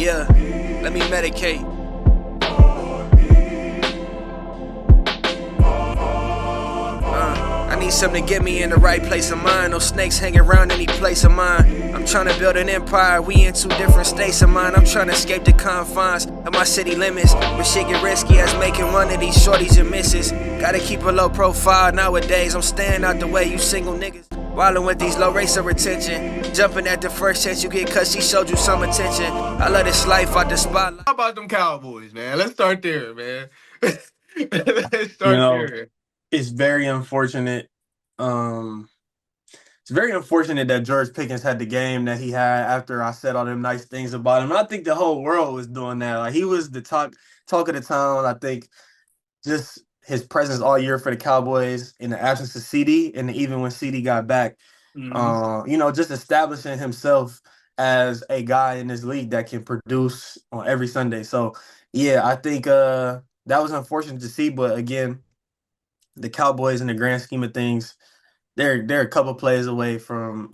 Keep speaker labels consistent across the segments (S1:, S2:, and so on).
S1: Yeah, let me medicate. I need something to get me in the right place of mind. No snakes hanging around any place of mine. I'm trying to build an empire, we in two different states of mind. I'm trying to escape the confines of my city limits, but shit get risky as making one of these shorties and misses. Gotta keep a low profile nowadays. I'm staying out the way, you single niggas. Wildin' with these low rates of retention. Jumping at the first chance you get cause she showed you some attention. I love this life out the spotlight.
S2: How about them Cowboys, man? Let's start there, man. Let's
S3: You
S2: start
S3: know,
S2: there.
S3: it's very unfortunate. Um, it's very unfortunate that George Pickens had the game that he had after I said all them nice things about him. I think the whole world was doing that. Like he was the talk of the town. I think just his presence all year for the Cowboys in the absence of CD, and even when CD got back,
S2: Mm-hmm.
S3: just establishing himself as a guy in this league that can produce on every Sunday. So yeah, I think that was unfortunate to see, but again, the Cowboys in the grand scheme of things, they're a couple plays away from,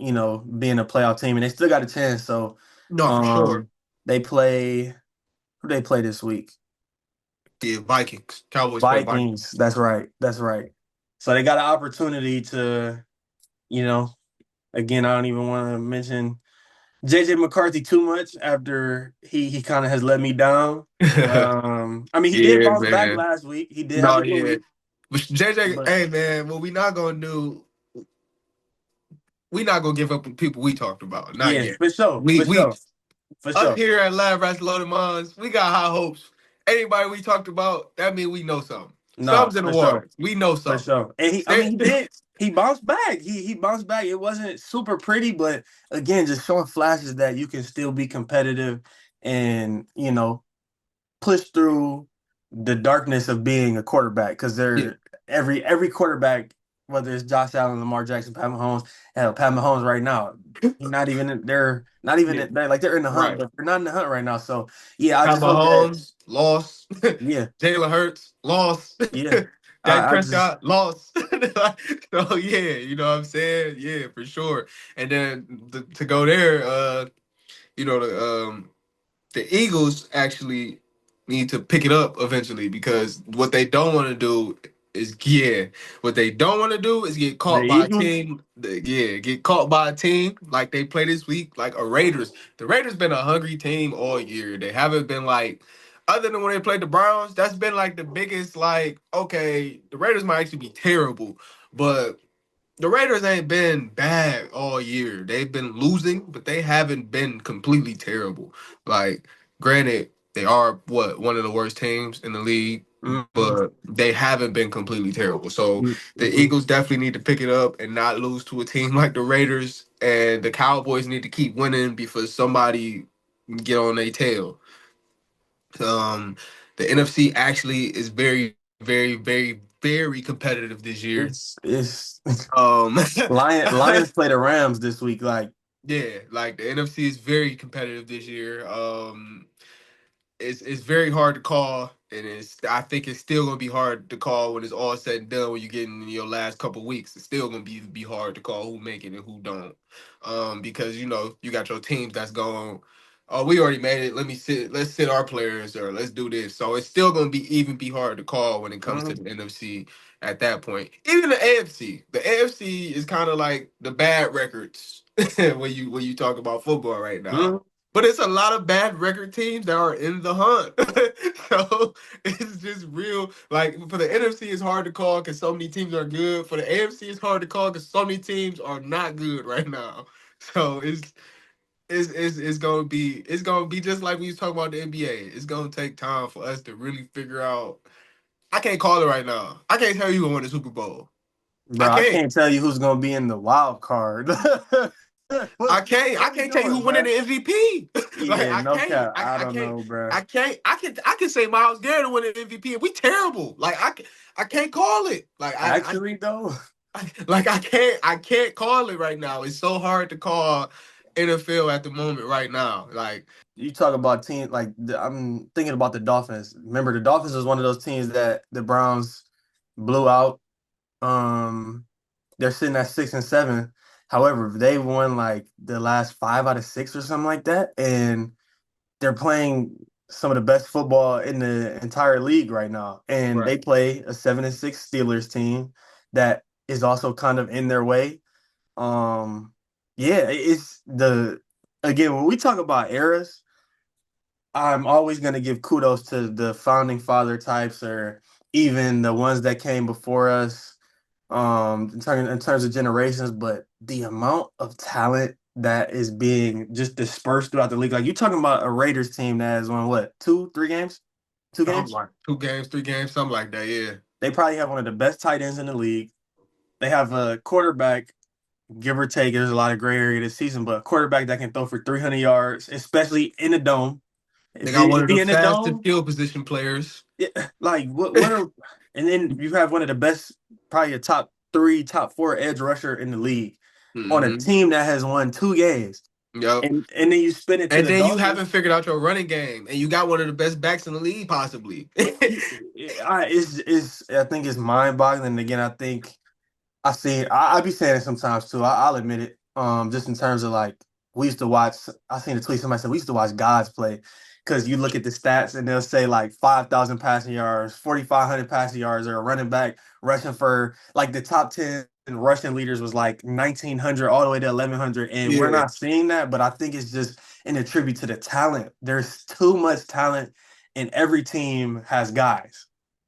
S3: being a playoff team, and they still got a chance. So
S2: No, for sure.
S3: um they play who they play this week?
S2: The Vikings. Cowboys play Vikings.
S3: Vikings. That's right. That's right. So they got an opportunity to, you know, again, I don't even want to mention JJ McCarthy too much after he kind of has let me down. I mean, he did
S2: Yeah,
S3: bounce back
S2: man.
S3: last week. He did have
S2: No,
S3: a good
S2: yeah.
S3: week,
S2: But JJ,
S3: but
S2: hey, man, what we not gonna do, we not gonna give up on people we talked about. Not
S3: yeah,
S2: yet.
S3: for sure,
S2: We
S3: for
S2: we
S3: sure, for
S2: us
S3: sure.
S2: here at Lab Rats Loaded Minds, we got high hopes. Anybody we talked about, that means we know something.
S3: No,
S2: Something's in the
S3: for sure.
S2: water. We know
S3: For
S2: something.
S3: sure. And I
S2: Stay,
S3: mean, he bounced back. He bounced back. It wasn't super pretty, but again, just showing flashes that you can still be competitive and, push through the darkness of being a quarterback. Because
S2: yeah,
S3: they're every quarterback, whether it's Josh Allen, Lamar Jackson, Pat Mahomes, hell, Pat Mahomes right now, they're not even
S2: yeah,
S3: they're in the hunt,
S2: right.
S3: but they're not in the hunt right now. So yeah, I
S2: Pat
S3: just hope that
S2: Mahomes lost.
S3: yeah,
S2: Jalen Hurts lost.
S3: yeah.
S2: Dak
S3: I just
S2: Prescott lost. So yeah, you know what I'm saying? Yeah, for sure. And then to go there, you know the Eagles actually need to pick it up eventually because what they don't want to do is what they don't want to do is get
S3: the
S2: caught by a
S3: Eagles.
S2: team. Get caught by a team like they play this week, like a Raiders. The Raiders been a hungry team all year. They haven't been like, other than when they played the Browns, that's been like the biggest like. Okay, the Raiders might actually be terrible, but the Raiders ain't been bad all year. They've been losing, but they haven't been completely terrible. Like, granted, they are one of the worst teams in the league,
S3: Mhm.
S2: but they haven't been completely terrible. So the
S3: Mhm.
S2: Eagles definitely need to pick it up and not lose to a team like the Raiders. And the Cowboys need to keep winning before somebody get on their tail. Um, the NFC actually is very, very, very, very competitive this year.
S3: It's
S2: Um,
S3: Lions play the Rams this week. Like
S2: Yeah, like the NFC is very competitive this year. It's very hard to call, and I think it's still gonna be hard to call when it's all said and done. When you get in your last couple weeks, it's still gonna be hard to call who make it and who don't. Because you got your teams that's going. Oh, we already made it. Let's sit our players, or let's do this. So it's still gonna be hard to call when it comes to
S3: mhm,
S2: the NFC at that point. Even the AFC. The AFC is kind of like the bad records when you talk about football right now.
S3: mhm.
S2: But it's a lot of bad record teams that are in the hunt. So it's just real. Like for the NFC, it's hard to call because so many teams are good. For the AFC, it's hard to call because so many teams are not good right now. So it's gonna be just like we was talking about the NBA. It's gonna take time for us to really figure out. I can't call it right now. I can't tell you who won the Super Bowl. I
S3: Bro, I
S2: can't.
S3: can't tell you who's gonna be in the wild card.
S2: I
S3: what
S2: can't. I
S3: what we
S2: can't tell you
S3: doing,
S2: who winning
S3: bro?
S2: the MVP. Like
S3: Yeah,
S2: I
S3: no
S2: can't.
S3: cap.
S2: I,
S3: I
S2: I
S3: don't
S2: can't.
S3: know, bro.
S2: I can say Miles Garrett winning the MVP. And we terrible. Like I can't call it. Like
S3: Actually, though,
S2: like I can't call it right now. It's so hard to call NFL at the moment right now. Like
S3: you talk about teams like I'm thinking about the Dolphins. Remember, the Dolphins was one of those teams that the Browns blew out. Um, they're sitting at 6-7. However, they won like the last 5 out of 6 or something like that, and they're playing some of the best football in the entire league right now, and
S2: Right.
S3: they play a 7-6 Steelers team that is also kind of in their way. Um, yeah, it's the again when we talk about eras, I'm always gonna give kudos to the founding father types or even the ones that came before us, in terms of generations, but the amount of talent that is being just dispersed throughout the league. Like you're talking about a Raiders team that has won what, 2, 3 games? Two
S2: Something
S3: games?
S2: like 2 games, 3 games, something like that. Yeah.
S3: They probably have one of the best tight ends in the league. They have a quarterback, give or take, there's a lot of gray area this season, but a quarterback that can throw for 300 yards, especially in the dome.
S2: They
S3: If
S2: got one
S3: he,
S2: of
S3: if
S2: the
S3: he in the
S2: fastest
S3: dome,
S2: field position players.
S3: yeah, like what are and then you have one of the best, probably a top three, top four edge rusher in the league on a
S2: Hmm.
S3: team that has won 2 games.
S2: Yep.
S3: And then you spin it to
S2: And
S3: the
S2: then you haven't
S3: Dolphins.
S2: figured out your running game, and you got one of the best backs in the league, possibly.
S3: It's I think it's mind boggling. Again, I think I be saying it sometimes too. I'll admit it. Just in terms of like we used to watch. I seen a tweet somebody said we used to watch guys play because you look at the stats and they'll say like 5,000 passing yards, 4,500 passing yards, or a running back rushing for like the top 10 rushing leaders was like 1,900 all the way to 1,100, and we're
S2: Yeah.
S3: not seeing that. But I think it's just an attribute to the talent. There's too much talent, and every team has guys.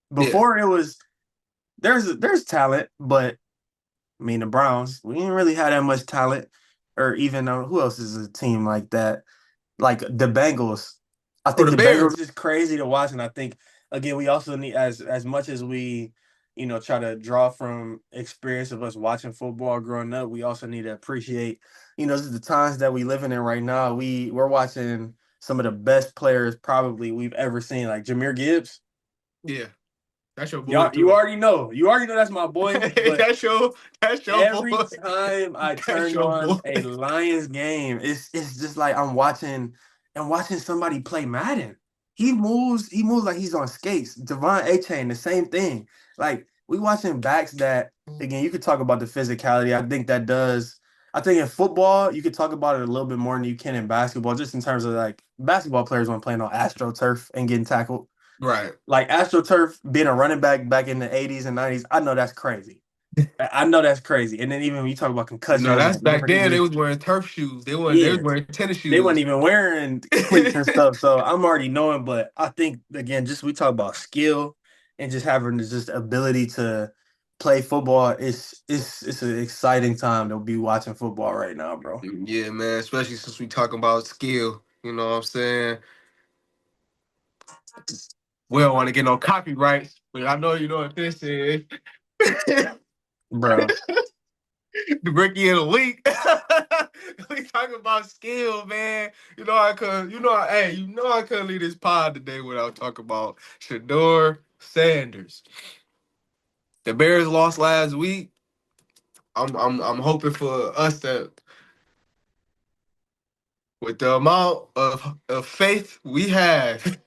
S2: Yeah.
S3: Before it was there's talent, but I mean, the Browns, we didn't really have that much talent, or even who else is a team like that? Like the Bengals. I
S2: Or
S3: think
S2: the
S3: the Bengals
S2: Bears.
S3: is just crazy to watch, and I think again we also need as much as we, try to draw from experience of us watching football growing up. We also need to appreciate, this is the times that we living in right now. We're watching some of the best players probably we've ever seen, like Jahmyr Gibbs.
S2: Yeah. That's your boy
S3: Y'all, you
S2: too.
S3: already know. You already know that's my boy. But
S2: That's your
S3: every
S2: boy.
S3: time I
S2: That's
S3: turn
S2: your
S3: on
S2: boy.
S3: a Lions game, it's just like I'm watching somebody play Madden. He moves like he's on skates. Devon A-Chain, the same thing. Like we watching backs that again, you could talk about the physicality. I think in football, you could talk about it a little bit more than you can in basketball, just in terms of like basketball players when playing on AstroTurf and getting tackled.
S2: Right.
S3: Like AstroTurf being a running back in the 80s and 90s, I know that's crazy. I know that's crazy. And then even when you talk about
S2: No,
S3: concussions
S2: that's
S3: and
S2: back
S3: different
S2: then. They
S3: injuries,
S2: was wearing turf shoes. They was
S3: yeah,
S2: wearing tennis
S3: they weren't
S2: shoes.
S3: even wearing cleats and stuff. So I'm already knowing, but I think again, just we talk about skill and just having just ability to play football. It's an exciting time to be watching football right now, bro.
S2: Yeah, man. Especially since we talking about skill. You know what I'm saying? We don't want to get no copyrights, but I know you know what this is. The
S3: Bro.
S2: Ricky and the week. We talking about skill, man. I couldn't leave this pod today without talking about Shador Sanders. The Bears lost last week. I'm hoping for us that with the amount of faith we have,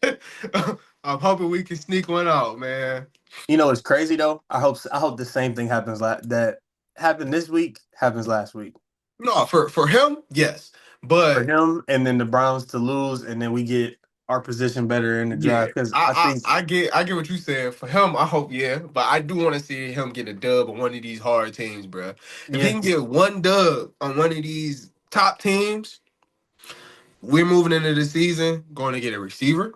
S2: I'm hoping we can sneak one out, man.
S3: It's crazy though. I hope the same thing happens that happened this week happens last week
S2: No, for him, yes.
S3: for
S2: But
S3: him, and then the Browns to lose, and then we get our position better in the
S2: yeah,
S3: draft because I
S2: I,
S3: think
S2: I I get I get what you said. For him, I hope yeah, but I do want to see him get a dub on one of these hard teams, bro. If he
S3: yeah,
S2: can get one dub on one of these top teams, we're moving into the season going to get a receiver,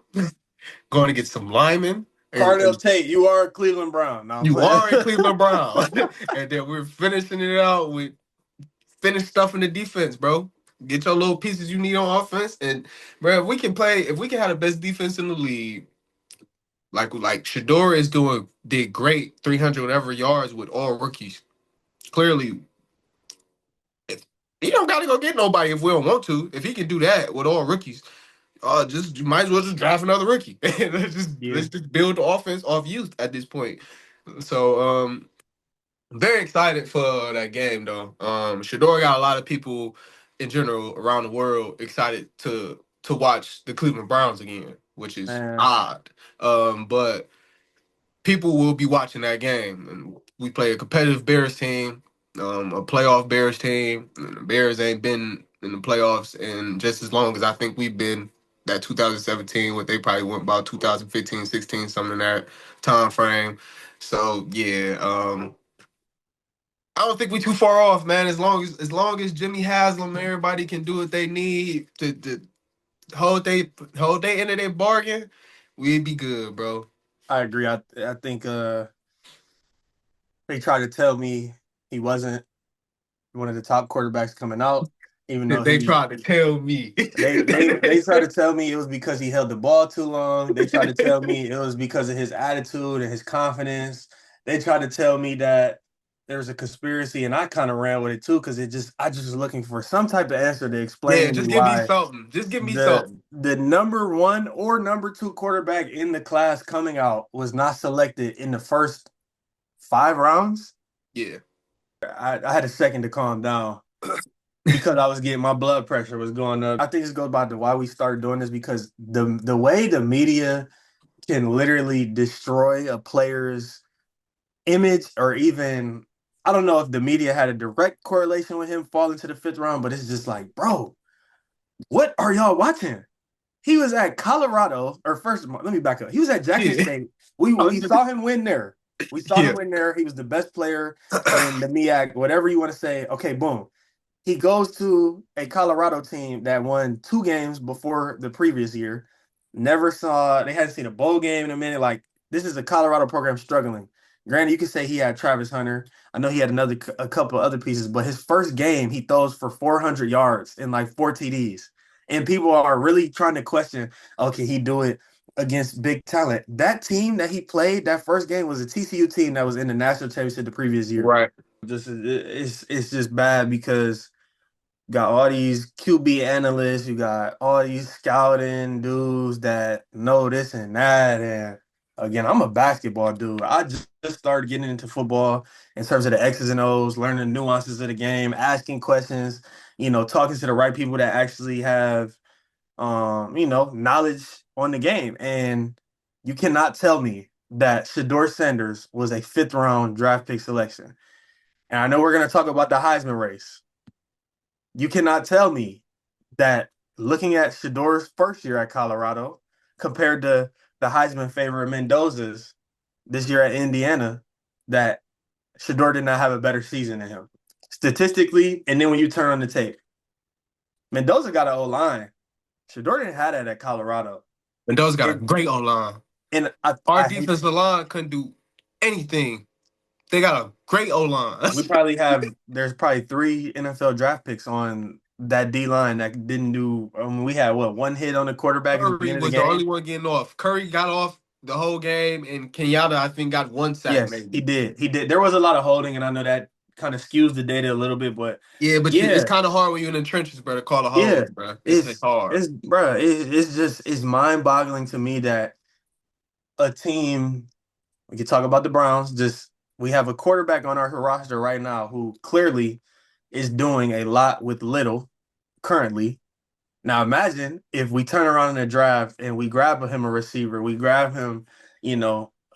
S2: going to get some linemen,
S3: Cardell
S2: and
S3: Tate, you are a Cleveland Brown. No, I'm
S2: you
S3: playing.
S2: are a Cleveland Brown, and then we're finishing it out with finish stuff in the defense, bro. Get your little pieces you need on offense, and bro, if we can have the best defense in the league, like Shador did great, 300 whatever yards with all rookies. Clearly, if he don't gotta go get nobody if we don't want to. If he can do that with all rookies, just you might as well just draft another rookie.
S3: Yeah,
S2: Let's just build the offense off youth at this point. So very excited for that game though. Shador got a lot of people in general around the world excited to watch the Cleveland Browns again, which is
S3: man.
S2: odd. But people will be watching that game, and we play a competitive Bears team, a playoff Bears team. And the Bears ain't been in the playoffs in just as long as I think we've been that 2017, what they probably went about 2015, 16, something in that time frame. So yeah, I don't think we too far off, man. As long as Jimmy Haslam, everybody can do what they need to hold they end of their bargain, we'd be good, bro.
S3: I agree. I think they tried to tell me he wasn't one of the top quarterbacks coming out, even though
S2: They
S3: he
S2: tried to tell me.
S3: they tried to tell me it was because he held the ball too long. They tried to tell me it was because of his attitude and his confidence. They tried to tell me that there was a conspiracy, and I kind of ran with it too because I just was looking for some type of answer to explain
S2: Yeah,
S3: to me
S2: just give me
S3: why
S2: something. Just give me
S3: the
S2: something.
S3: the number one or number two quarterback in the class coming out was not selected in the first 5 rounds.
S2: Yeah.
S3: I had a second to calm down because I was getting my blood pressure was going up. I think this goes back to why we started doing this because the way the media can literally destroy a player's image or even I don't know if the media had a direct correlation with him falling to the fifth round, but it's just like, bro, what are y'all watching? He was at Colorado, or first of all, let me back up. He was at Jackson
S2: Yeah.
S3: State. We saw him win there. We saw him
S2: Yeah.
S3: win there. He was the best player in the MEAC, whatever you want to say. Okay, boom. He goes to a Colorado team that won 2 games before the previous year. Never saw, they hadn't seen a bowl game in a minute. Like, this is a Colorado program struggling. Granted, you could say he had Travis Hunter. I know he had a couple other pieces, but his first game, he throws for 400 yards and like 4 TDs. And people are really trying to question, okay, he do it against big talent. That team that he played that first game was a TCU team that was in the national championship the previous year.
S2: Right.
S3: It's just bad because got all these QB analysts, you got all these scouting dudes that know this and that. And again, I'm a basketball dude. I just started getting into football in terms of the X's and O's, learning the nuances of the game, asking questions, talking to the right people that actually have knowledge on the game. And you cannot tell me that Shador Sanders was a fifth round draft pick selection. And I know we're going to talk about the Heisman race. You cannot tell me that looking at Shador's first year at Colorado compared to the Heisman favorite Mendoza's this year at Indiana, that Shador did not have a better season than him. Statistically, and then when you turn on the tape, Mendoza got an O-line. Shador didn't have that at Colorado.
S2: Mendoza got a
S3: And
S2: great O line.
S3: and
S2: Our
S3: I hate
S2: defensive line couldn't do anything. They got a great O line.
S3: there's probably 3 NFL draft picks on that D line that didn't do. We had one hit on the quarterback at the
S2: Curry
S3: beginning of the
S2: was the only
S3: game.
S2: one getting off. Curry got off the whole game, and Kenyatta, I think, got one sack
S3: Yes, he
S2: maybe.
S3: did. He did. There was a lot of holding, and I know that kind of skews the data a little bit, but
S2: Yeah, but it's
S3: yeah,
S2: kind of hard when you're in the trenches, bro, to call a
S3: yeah,
S2: hold, bro. It's
S3: it's
S2: hard.
S3: it's bro, it's just it's mind boggling to me that a team. We can talk about the Browns. Just we have a quarterback on our roster right now who clearly is doing a lot with little currently. Now imagine if we turn around in the draft and we grab him a receiver, we grab him,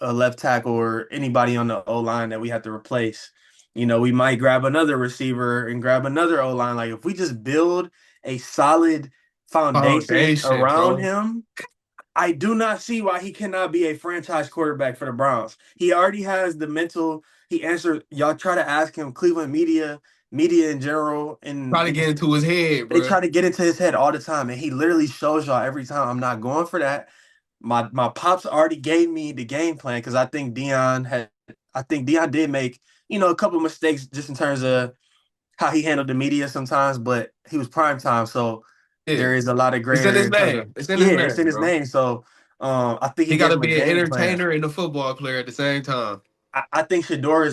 S3: a left tackle or anybody on the O line that we have to replace. We might grab another receiver and grab another O line. Like if we just build a solid foundation
S2: Foundation,
S3: around
S2: bro.
S3: him, I do not see why he cannot be a franchise quarterback for the Browns. He already has the mental. He answered. Y'all try to ask him. Cleveland media in general,
S2: Try to
S3: and
S2: get into his head,
S3: they
S2: bro.
S3: try to get into his head all the time, and he literally shows y'all every time. I'm not going for that. My pops already gave me the game plan because I think Dion did make a couple of mistakes just in terms of how he handled the media sometimes, but he was prime time, so
S2: Yeah.
S3: there is a lot of gray
S2: It's in
S3: area
S2: his
S3: in terms of
S2: name. It's in his
S3: yeah, it's
S2: name,
S3: in his
S2: bro.
S3: name. So I think he
S2: He got
S3: gave
S2: to
S3: him a
S2: be an
S3: game plan.
S2: entertainer and a football player at the same time.
S3: I think Shador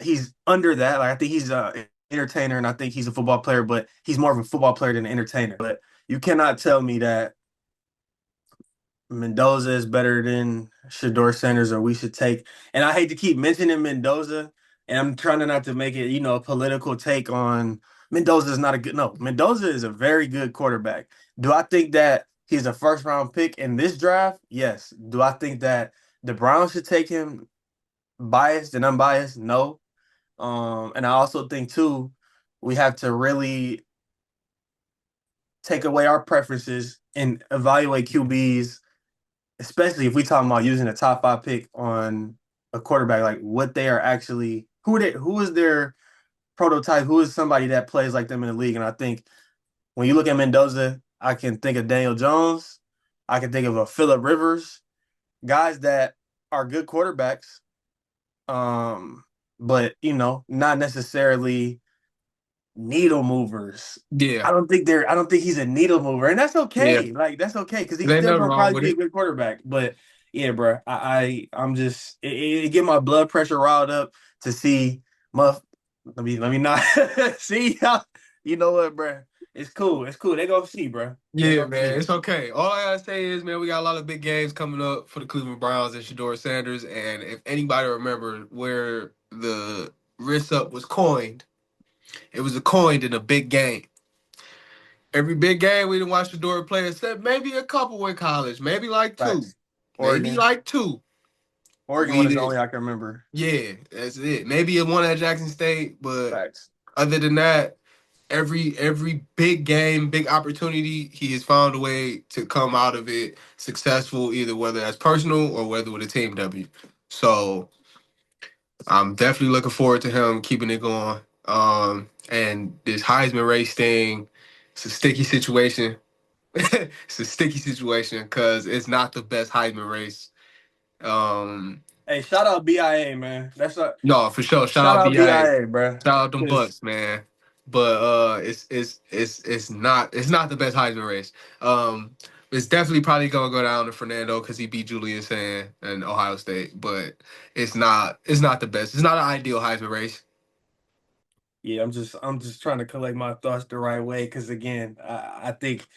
S3: he's under that. Like I think he's a entertainer and I think he's a football player, but he's more of a football player than an entertainer. But you cannot tell me that Mendoza is better than Shador Sanders, or we should take. And I hate to keep mentioning Mendoza, and I'm trying to not to make it, a political take on Mendoza is not a good. No, Mendoza is a very good quarterback. Do I think that he's a first round pick in this draft? Yes. Do I think that the Browns should take him biased and unbiased? No. And I also think too, we have to really take away our preferences and evaluate QBs, especially if we talking about using a top 5 pick on a quarterback, like what they are actually, who is their prototype, who is somebody that plays like them in the league. And I think when you look at Mendoza, I can think of Daniel Jones, I can think of a Phillip Rivers, guys that are good quarterbacks, but not necessarily needle movers.
S2: Yeah,
S3: I don't think he's a needle mover, and that's
S2: yeah.
S3: okay. Like that's okay because he's
S2: There ain't
S3: still
S2: nothing
S3: gonna
S2: wrong
S3: probably
S2: with
S3: be a
S2: it.
S3: good quarterback. But yeah, bro, I'm just it get my blood pressure riled up to see Muff. Let me not see how. You know what, bro? It's cool. It's cool. They gonna see, bro. They
S2: Yeah,
S3: gonna
S2: man,
S3: see.
S2: it's okay. All I gotta say is, man, we got a lot of big games coming up for the Cleveland Browns and Shador Sanders. And if anybody remember where the wrist up was coined, it was coined in a big game. Every big game we didn't watch Shador play, except maybe a couple in college, maybe like two,
S3: Facts.
S2: maybe
S3: Oregon.
S2: like two.
S3: Oregon
S2: We
S3: one is the
S2: did,
S3: only I can remember.
S2: yeah, that's it. Maybe one at Jackson State, but
S3: Facts.
S2: other than that, every big game, big opportunity, he has found a way to come out of it successful, either whether that's personal or whether with a team W. So I'm definitely looking forward to him keeping it going. And this Heisman race thing, it's a sticky situation. It's a sticky situation because it's not the best Heisman race. Um,
S3: Hey, shout out BIA, man. That's a
S2: no, for sure. Shout
S3: shout
S2: out
S3: out
S2: BIA.
S3: BIA, bro.
S2: Shout out them
S3: Because
S2: Bucks, man. But it's not the best Heisman race. Um, it's definitely probably gonna go down to Fernando because he beat Julian Sand and Ohio State. But it's not the best. It's not an ideal Heisman race.
S3: yeah, I'm just trying to collect my thoughts the right way. Because again, I think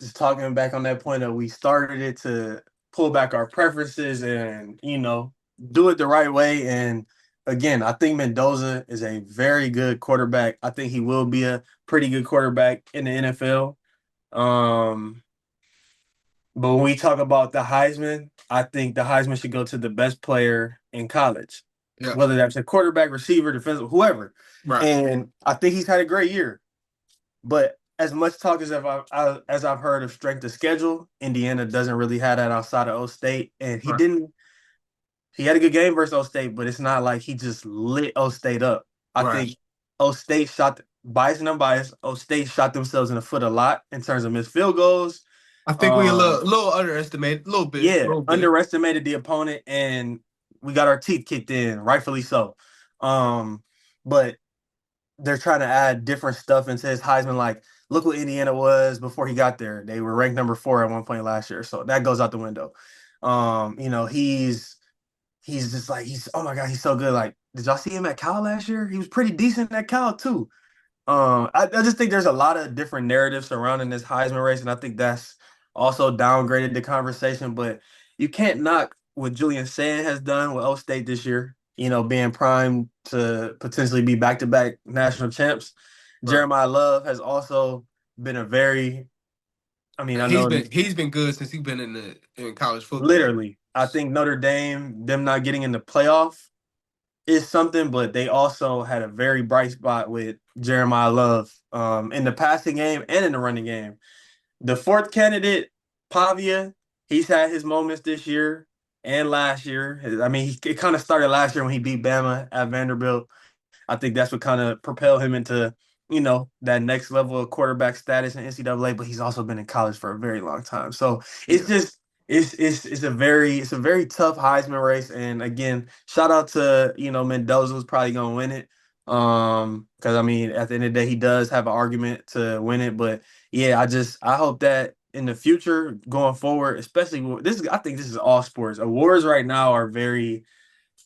S3: just talking back on that point that we started it to pull back our preferences and do it the right way. And again, I think Mendoza is a very good quarterback. I think he will be a pretty good quarterback in the NFL. Um, but when we talk about the Heisman, I think the Heisman should go to the best player in college,
S2: Yeah.
S3: whether that's a quarterback, receiver, defensive, whoever.
S2: Right.
S3: And I think he's had a great year. But as much talk as I've heard of strength of schedule, Indiana doesn't really have that outside of O State, and he
S2: Right.
S3: didn't. He had a good game versus O State, but it's not like he just lit O State up. I
S2: Right.
S3: think O State shot bias and unbiased. O State shot themselves in the foot a lot in terms of missed field goals.
S2: I think we a
S3: Um,
S2: little underestimated, a little bit, a
S3: yeah,
S2: little bit.
S3: underestimated the opponent, and we got our teeth kicked in, rightfully so. But they're trying to add different stuff into his Heisman. Like, look what Indiana was before he got there. They were ranked number 4 at one point last year, so that goes out the window. He's just like he's oh my god, he's so good. Like, did y'all see him at Cal last year? He was pretty decent at Cal too. I just think there's a lot of different narratives surrounding this Heisman race, and I think that's also downgraded the conversation. But you can't knock what Julian Sand has done with O State this year. Being primed to potentially be back-to-back national champs.
S2: Right.
S3: Jeremiah Love has also been a very, I mean,
S2: And
S3: I
S2: he's
S3: know
S2: been he's been good since he's been in college football.
S3: literally, I think Notre Dame, them not getting in the playoff is something, but they also had a very bright spot with Jeremiah Love in the passing game and in the running game. The fourth candidate, Pavia, he's had his moments this year and last year. I mean, it kind of started last year when he beat Bama at Vanderbilt. I think that's what kind of propelled him into, that next level of quarterback status in NCAA, but he's also been in college for a very long time. So it's
S2: Yeah.
S3: just it's a very tough Heisman race. And again, shout out to, Mendoza who's probably gonna win it. Because I mean, at the end of the day, he does have an argument to win it. But yeah, I hope that in the future going forward, especially I think this is all sports. Awards right now are very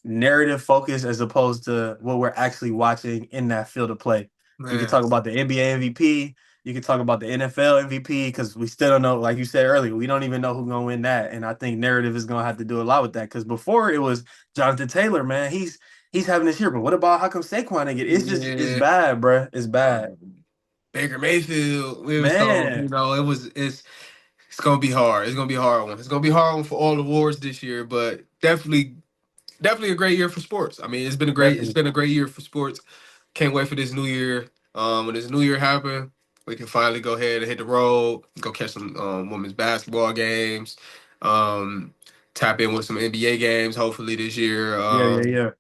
S3: narrative focused as opposed to what we're actually watching in that field of play. You can
S2: Man.
S3: talk about the NBA MVP. You can talk about the NFL MVP because we still don't know. Like you said earlier, we don't even know who's gonna win that. And I think narrative is gonna have to do a lot with that. Because before it was Jonathan Taylor, man, he's having this year. But what about how come Saquon didn't get it? It's
S2: Yeah.
S3: bad, bro. It's bad,
S2: Baker Mayfield. We was told,
S3: man.
S2: it's gonna be hard. It's gonna be a hard one. It's gonna be a hard one for all awards this year, but definitely a great year for sports. I mean, it's
S3: Definitely.
S2: been a great year for sports. Can't wait for this new year. When this new year happen. We can finally go ahead and hit the road, go catch some women's basketball games, um, tap in with some NBA games hopefully this year.
S3: Yeah.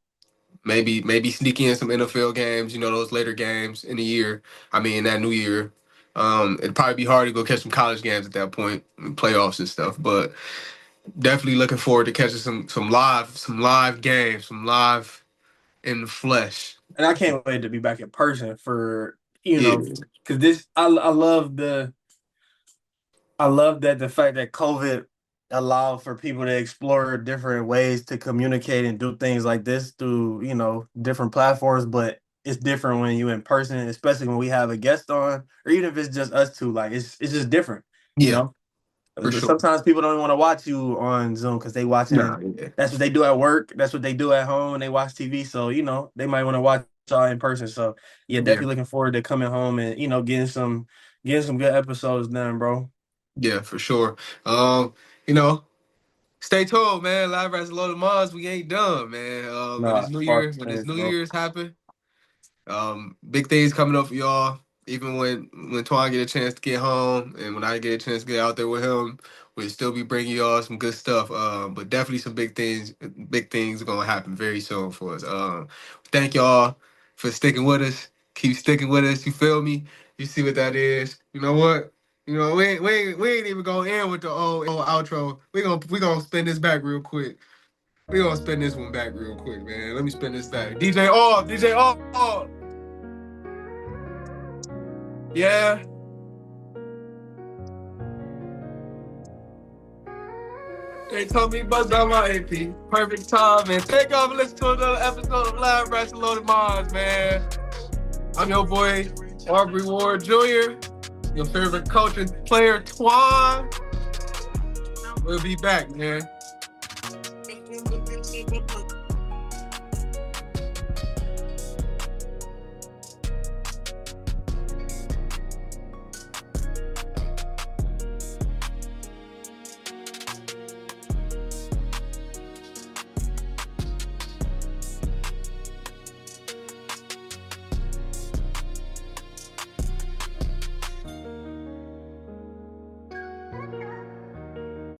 S2: Maybe sneak in some NFL games, those later games in the year. I mean, that new year. It'd probably be hard to go catch some college games at that point, playoffs and stuff. But definitely looking forward to catching some live games, some live in the flesh.
S3: And I can't wait to be back in person for
S2: Yeah,
S3: because this I love that the fact that COVID allowed for people to explore different ways to communicate and do things like this through, different platforms. But it's different when you in person, especially when we have a guest on, or even if it's just us two. Like it's just different, you
S2: yeah,
S3: know.
S2: for sure.
S3: Sometimes people don't want to watch you on Zoom because they watching.
S2: Nah, yeah,
S3: That's what they do at work. That's what they do at home when they watch TV. So they might want to watch y'all in person. So yeah,
S2: yeah,
S3: definitely looking forward to coming home and getting some good episodes done, bro.
S2: yeah, for sure. You know, stay tuned, man. Live Rats Loaded Mars, we ain't done, man. When
S3: Nah,
S2: this New
S3: fuck
S2: Year, when this
S3: this,
S2: New
S3: bro.
S2: Year's happen. Big things coming up for y'all. Even when Toine get a chance to get home, and when I get a chance to get out there with him, we'll still be bringing y'all some good stuff. But definitely some big things. Big things are gonna happen very soon for us. Thank y'all for sticking with us. Keep sticking with us. You feel me? You see what that is? You know what? We ain't even gonna end with the old outro. We gonna spin this back real quick. We gonna spin this one back real quick, man. Let me spin this back. DJ off, DJ off. Yeah. They told me bust down my AP. Perfect time, man. Take off and listen to another episode of Live Rats and Loaded Minds, man. I'm your boy, Aubrey Ward Jr., your favorite coach and player, Toine. We'll be back, man.